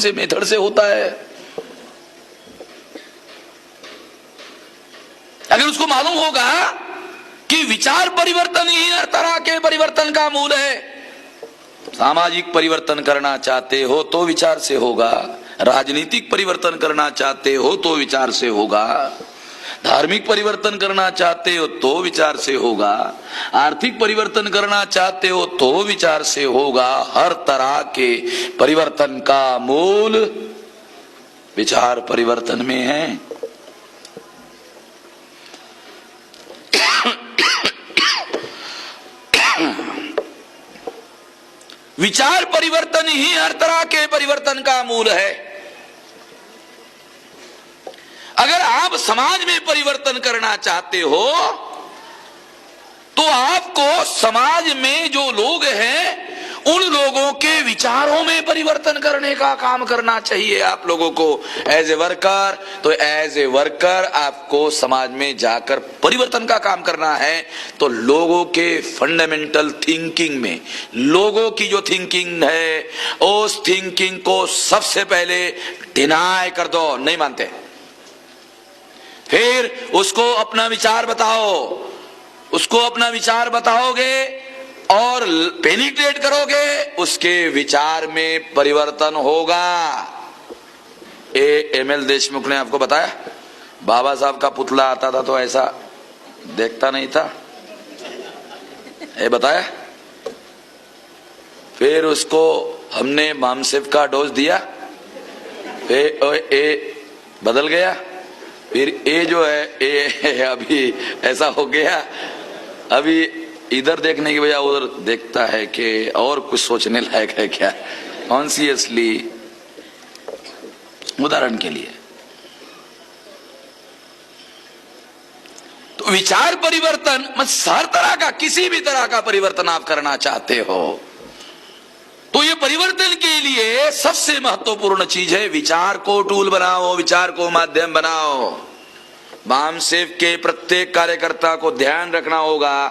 से मेथड से होता है। अगर उसको मालूम होगा कि विचार परिवर्तन ही हर तरह के परिवर्तन का मूल है, सामाजिक परिवर्तन करना चाहते हो तो विचार से होगा, राजनीतिक परिवर्तन करना चाहते हो तो विचार से होगा, धार्मिक परिवर्तन करना चाहते हो तो विचार से होगा, आर्थिक परिवर्तन करना चाहते हो तो विचार से होगा। हर तरह के परिवर्तन का मूल विचार परिवर्तन में है। विचार परिवर्तन ही हर तरह के परिवर्तन का मूल है। अगर आप समाज में परिवर्तन करना चाहते हो तो आपको समाज में जो लोग हैं उन लोगों के विचारों में परिवर्तन करने का काम करना चाहिए। आप लोगों को एज ए वर्कर, तो एज ए वर्कर आपको समाज में जाकर परिवर्तन का काम करना है। तो लोगों के फंडामेंटल थिंकिंग में, लोगों की जो थिंकिंग है उस थिंकिंग को सबसे पहले डिनाई कर दो, नहीं मानते। फिर उसको अपना विचार बताओ, उसको अपना विचार बताओगे और पेनिट्रेट करोगे, उसके विचार में परिवर्तन होगा। एमएल देशमुख ने आपको बताया, बाबा साहब का पुतला आता था तो ऐसा देखता नहीं था, ये बताया। फिर उसको हमने मामसेफ का डोज दिया, ए बदल गया। फिर ए जो है ए अभी ऐसा हो गया, अभी इधर देखने की बजाय उधर देखता है कि और कुछ सोचने लायक है क्या, कॉन्शियसली। उदाहरण के लिए तो विचार परिवर्तन हर तरह का, किसी भी तरह का परिवर्तन आप करना चाहते हो तो ये परिवर्तन के लिए सबसे महत्वपूर्ण चीज है विचार को टूल बनाओ, विचार को माध्यम बनाओ। मामसेफ के प्रत्येक कार्यकर्ता को ध्यान रखना होगा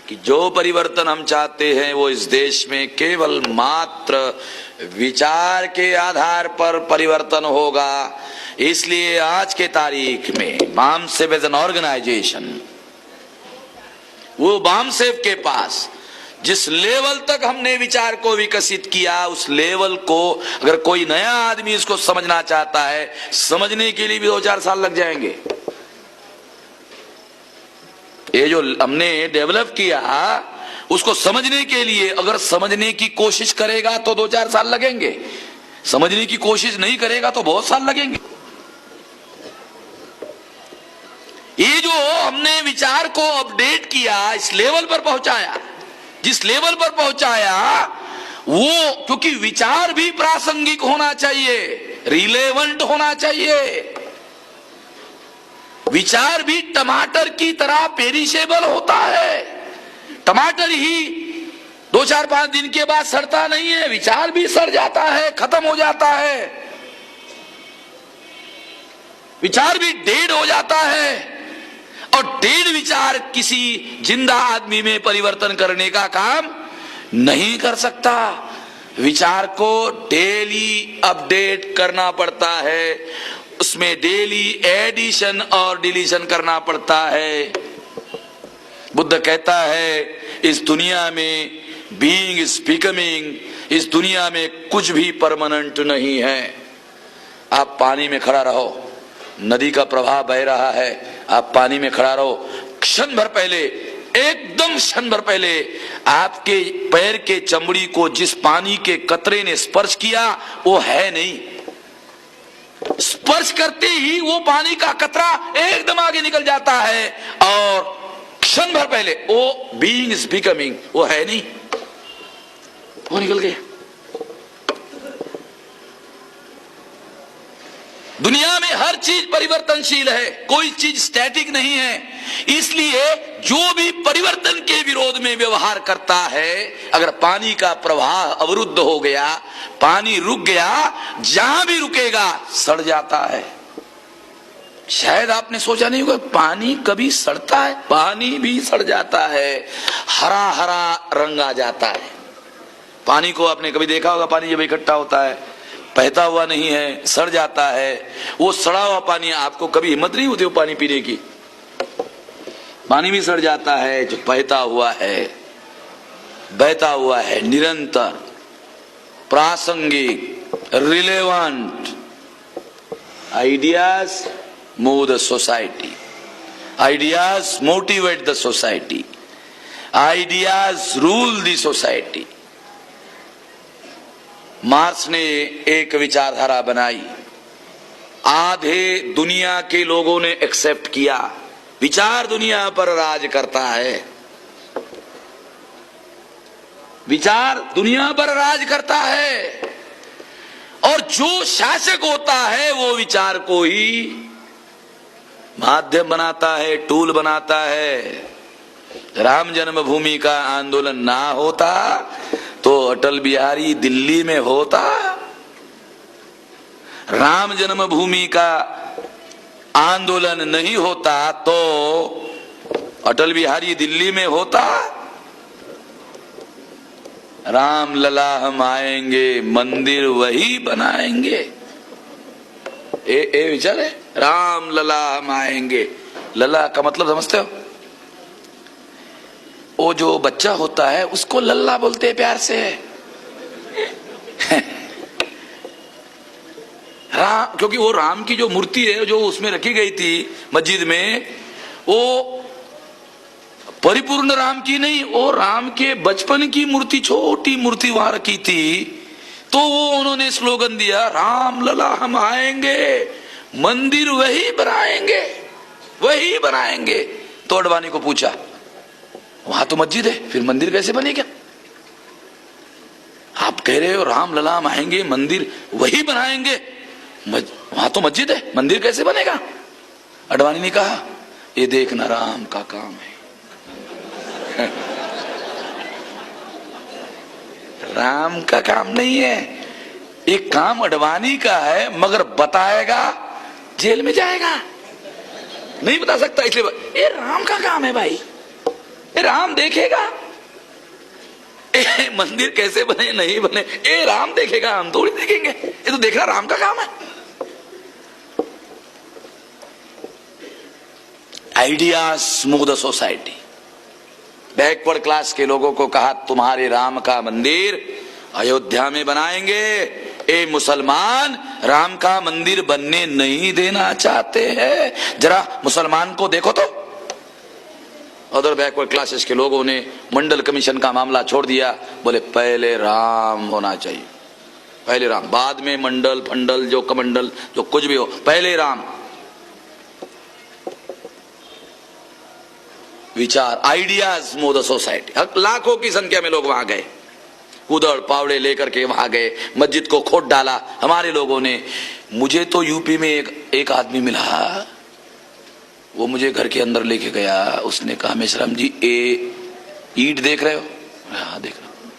कि जो परिवर्तन हम चाहते हैं वो इस देश में केवल मात्र विचार के आधार पर परिवर्तन होगा। इसलिए आज के तारीख में मामसेफ एज एन ऑर्गेनाइजेशन, वो मामसेफ के पास जिस लेवल तक हमने विचार को विकसित किया, उस लेवल को अगर कोई नया आदमी इसको समझना चाहता है, समझने के लिए भी 2-4 साल लग जाएंगे। ये जो हमने डेवलप किया उसको समझने के लिए अगर समझने की कोशिश करेगा तो 2-4 साल लगेंगे, समझने की कोशिश नहीं करेगा तो बहुत साल लगेंगे। ये जो हमने विचार को अपडेट किया, इस लेवल पर पहुंचाया, जिस लेवल पर पहुंचाया वो, क्योंकि विचार भी प्रासंगिक होना चाहिए, रिलेवेंट होना चाहिए। विचार भी टमाटर की तरह पेरिशेबल होता है। टमाटर ही 2-4-5 दिन के बाद सड़ता नहीं है, विचार भी सड़ जाता है, खत्म हो जाता है, विचार भी डेड हो जाता है। और डेड विचार किसी जिंदा आदमी में परिवर्तन करने का काम नहीं कर सकता। विचार को डेली अपडेट करना पड़ता है, उसमें डेली एडिशन और डिलीशन करना पड़ता है। बुद्ध कहता है इस दुनिया में बीइंग इज बिकमिंग, इस दुनिया में कुछ भी परमानेंट नहीं है। आप पानी में खड़ा रहो, नदी का प्रवाह बह रहा है, आप पानी में खड़ा रहो, क्षण भर पहले, एकदम क्षण भर पहले आपके पैर के चमड़ी को जिस पानी के कतरे ने स्पर्श किया वो है नहीं, स्पर्श करते ही वो पानी का कतरा एकदम आगे निकल जाता है और क्षण भर पहले वो बीइंग इज बिकमिंग, वो है नहीं, वो निकल गया। दुनिया में हर चीज परिवर्तनशील है, कोई चीज स्टैटिक नहीं है। इसलिए जो भी परिवर्तन के विरोध में व्यवहार करता है, अगर पानी का प्रवाह अवरुद्ध हो गया, पानी रुक गया, जहां भी रुकेगा सड़ जाता है। शायद आपने सोचा नहीं होगा पानी कभी सड़ता है, पानी भी सड़ जाता है, हरा हरा रंग आ जाता है। पानी को आपने कभी देखा होगा, पानी जब इकट्ठा होता है बहता हुआ नहीं है, सड़ जाता है। वो सड़ा हुआ पानी, आपको कभी हिम्मत नहीं होती वो पानी पीने की, पानी भी सड़ जाता है। जो बहता हुआ है निरंतर, प्रासंगिक, relevant ideas move the society, ideas motivate the society, ideas rule the society. Marks ने एक विचारधारा बनाई, आधे दुनिया के लोगों ने एक्सेप्ट किया, विचार दुनिया पर राज करता है, विचार दुनिया पर राज करता है। और जो शासक होता है वो विचार को ही माध्यम बनाता है, टूल बनाता है। राम जन्मभूमि का आंदोलन ना होता तो अटल बिहारी दिल्ली में होता, राम जन्मभूमि का आंदोलन नहीं होता तो अटल बिहारी दिल्ली में होता। राम लला हम आएंगे, मंदिर वही बनाएंगे। ए विचार है, राम लला हम आएंगे। लला का मतलब समझते हो? वो जो बच्चा होता है उसको लल्ला बोलते हैं प्यार से। राम, क्योंकि वो राम की जो मूर्ति है जो उसमें रखी गई थी मस्जिद में, वो परिपूर्ण राम की नहीं, वो राम के बचपन की मूर्ति, छोटी मूर्ति वहां रखी थी। तो वो उन्होंने स्लोगन दिया, राम लला हम आएंगे, मंदिर वही बनाएंगे, वही बनाएंगे। तो अडवाणी को पूछा, वहां तो मस्जिद है, फिर मंदिर कैसे बनेगा? आप कह रहे हो राम लला हम आएंगे, मंदिर वही बनाएंगे, वहां तो मस्जिद है, मंदिर कैसे बनेगा? अडवाणी ने कहा, ये देखना राम का काम है। राम का काम नहीं है, एक काम अडवाणी का है, मगर बताएगा जेल में जाएगा, नहीं बता सकता। इसलिए ये राम का काम है भाई, ये राम देखेगा। मंदिर कैसे बने नहीं बने ये राम देखेगा, हम थोड़ी देखेंगे। ये तो देखना राम का काम है। Ideas move the society. Backward class के लोगों को कहा, तुम्हारे राम का मंदिर अयोध्या में बनाएंगे। ए मुसलमान, राम का मंदिर बनने नहीं देना चाहते हैं? जरा मुसलमान को देखो तो। अदर बैकवर्ड क्लासेस के लोगों ने मंडल कमीशन का मामला छोड़ दिया, बोले पहले राम होना चाहिए, पहले राम, बाद में मंडल फंडल जो कमंडल जो कुछ भी हो, पहले राम। विचार, आइडियाज मूव द सोसाइटी। लाखों की संख्या में लोग वहां गए, कुदड़ पावड़े लेकर के वहां गए, मस्जिद को खोद डाला हमारे लोगों ने। मुझे तो यूपी में एक आदमी मिला, वो मुझे घर के अंदर लेके गया। उसने कहा, मेश्राम जी ये ईंट देख रहे हो? हाँ देख रहा हूं।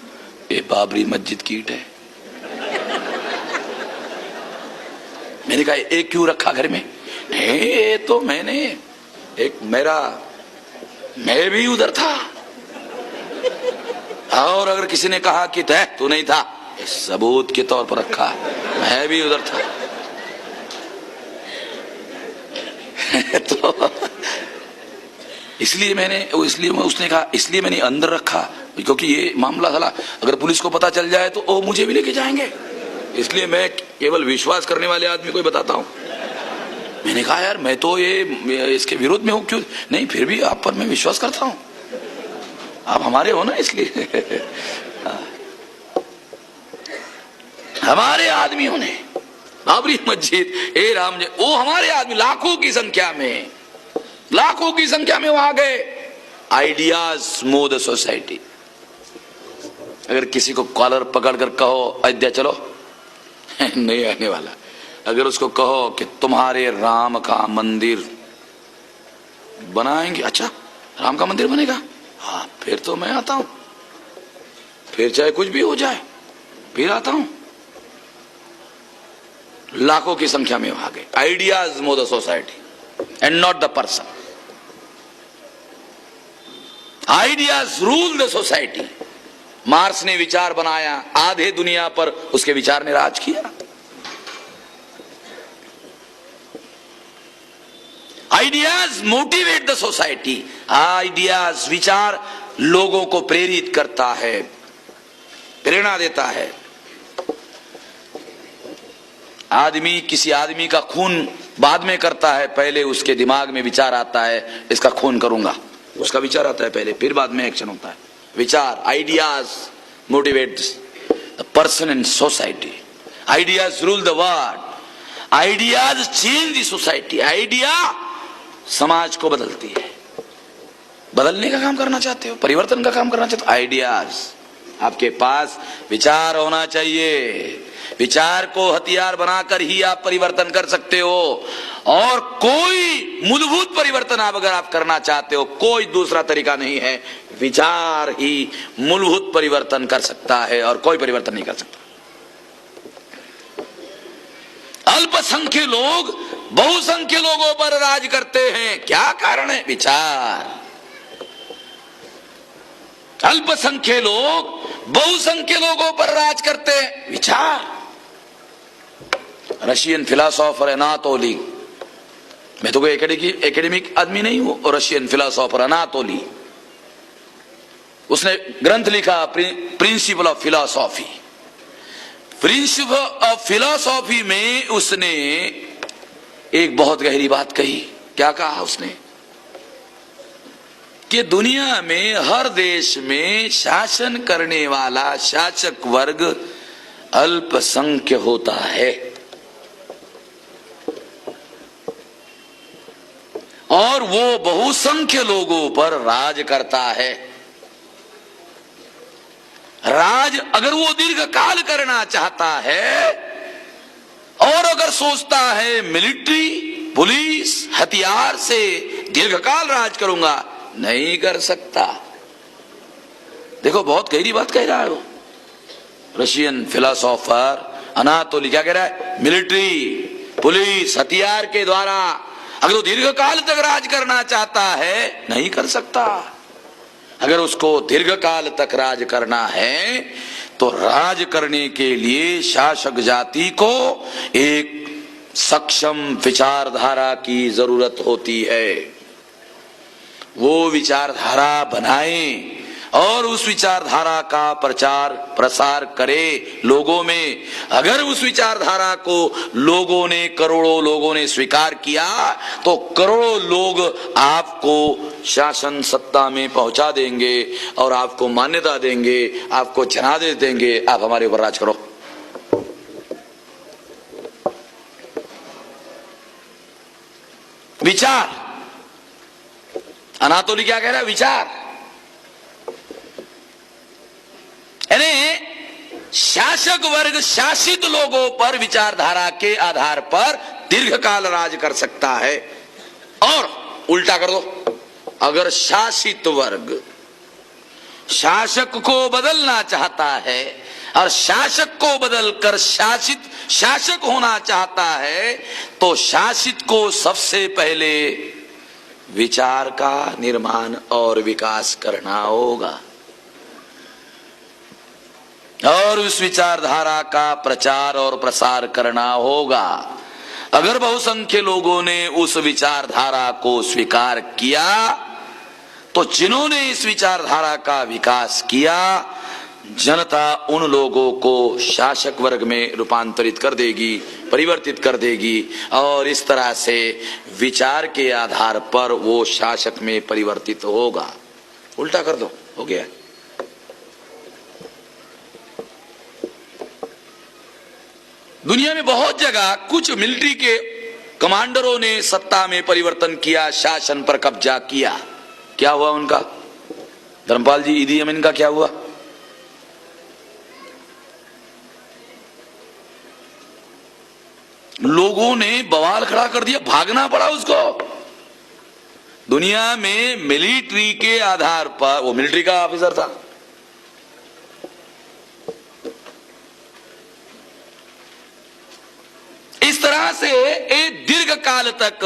ये बाबरी मस्जिद की ईंट है। मैंने कहा एक क्यों रखा घर में? नहीं, ये तो मैंने एक मैं भी उधर था, और अगर किसी ने कहा कि तू नहीं था, सबूत के तौर पर रखा, मैं भी उधर था। तो इसलिए उसने कहा, इसलिए मैंने अंदर रखा, क्योंकि ये मामला साला अगर पुलिस को पता चल जाए तो वो मुझे भी लेके जाएंगे। इसलिए मैं केवल विश्वास करने वाले आदमी को ही बताता हूं। मैंने कहा यार मैं तो ये इसके विरोध में हूं, क्यों नहीं, फिर भी आप पर मैं विश्वास करता हूं, आप हमारे हो ना, इसलिए हमारे आदमियों ने बाबरी मस्जिद, ए राम जी, वो हमारे आदमी लाखों की संख्या में वहां गए। Ideas move the society. अगर किसी को कॉलर पकड़ कर कहो अयोध्या चलो, नहीं आने वाला। अगर उसको कहो कि तुम्हारे राम का मंदिर बनाएंगे, अच्छा राम का मंदिर बनेगा, हाँ फिर तो मैं आता हूं, फिर चाहे कुछ भी हो जाए फिर आता हूं। लाखों की संख्या में वहां गए। Ideas move the society and not the person. Ideas rule the society. Marks ने विचार बनाया, आधे दुनिया पर उसके विचार ने राज किया। Ideas motivate the society. Ideas, विचार लोगों को प्रेरित करता है, प्रेरणा देता है। आदमी किसी आदमी का खून बाद में करता है, पहले उसके दिमाग में विचार आता है इसका खून करूंगा, उसका विचार आता है पहले, फिर बाद में एक्शन होता है। विचार, ideas motivate the person in society. Ideas rule the world. Ideas change the society. Idea समाज को बदलती है। बदलने का काम करना चाहते हो, परिवर्तन का काम करना चाहते हो, आइडियाज, आपके पास विचार होना चाहिए। विचार को हथियार बनाकर ही आप परिवर्तन कर सकते हो। और कोई मूलभूत परिवर्तन अगर आप करना चाहते हो, कोई दूसरा तरीका नहीं है। विचार ही मूलभूत परिवर्तन कर सकता है और कोई परिवर्तन नहीं कर सकता। अल्पसंख्य लोग बहुसंख्य लोगों पर राज करते हैं, क्या कारण है? विचार। अल्पसंख्य लोग बहुसंख्य लोगों पर राज करते हैं, विचार। रशियन फिलोसोफर अनातोली, मैं तो कोई एकेडमिक आदमी नहीं हूं, और रशियन फिलोसोफर अनातोली, उसने ग्रंथ लिखा principle of philosophy. Principle of philosophy में उसने एक बहुत गहरी बात कही। क्या कहा उसने? कि दुनिया में हर देश में शासन करने वाला शासक वर्ग अल्पसंख्य होता है और वो बहुसंख्य लोगों पर राज करता है। राज अगर वो दीर्घकाल करना चाहता है और अगर सोचता है मिलिट्री, पुलिस, हथियार से दीर्घकाल राज करूंगा, नहीं कर सकता। देखो बहुत गहरी बात कह रहा है वो रशियन फिलोसोफर अनातोली। क्या कह रहा है? मिलिट्री, पुलिस, हथियार के द्वारा अगर वो दीर्घकाल तक राज करना चाहता है, नहीं कर सकता। अगर उसको दीर्घकाल तक राज करना है तो राज करने के लिए शासक जाति को एक सक्षम विचारधारा की जरूरत होती है। वो विचारधारा बनाए और उस विचारधारा का प्रचार प्रसार करे लोगों में। अगर उस विचारधारा को लोगों ने, करोड़ों लोगों ने स्वीकार किया तो करोड़ों लोग आपको शासन सत्ता में पहुंचा देंगे और आपको मान्यता देंगे, आपको जनादेश देंगे, आप हमारे ऊपर राज करो। विचार। अनातोली क्या कह रहा है? विचार। यानी शासक वर्ग शासित लोगों पर विचारधारा के आधार पर दीर्घकाल राज कर सकता है। और उल्टा कर दो, अगर शासित वर्ग शासक को बदलना चाहता है और शासक को बदलकर शासित शासक होना चाहता है तो शासित को सबसे पहले विचार का निर्माण और विकास करना होगा और उस विचारधारा का प्रचार और प्रसार करना होगा। अगर बहुसंख्य लोगों ने उस विचारधारा को स्वीकार किया तो जिन्होंने इस विचारधारा का विकास किया, जनता उन लोगों को शासक वर्ग में रूपांतरित कर देगी, परिवर्तित कर देगी और इस तरह से विचार के आधार पर वो शासक में परिवर्तित होगा। उल्टा कर दो, हो गया। दुनिया में बहुत जगह कुछ मिलिट्री के कमांडरों ने सत्ता में परिवर्तन किया, शासन पर कब्जा किया। क्या हुआ उनका? धर्मपाल जी, ईदी अमीन का क्या हुआ? लोगों ने बवाल खड़ा कर दिया, भागना पड़ा उसको। दुनिया में मिलिट्री के आधार पर, वो मिलिट्री का ऑफिसर था, इस तरह से एक दीर्घ काल तक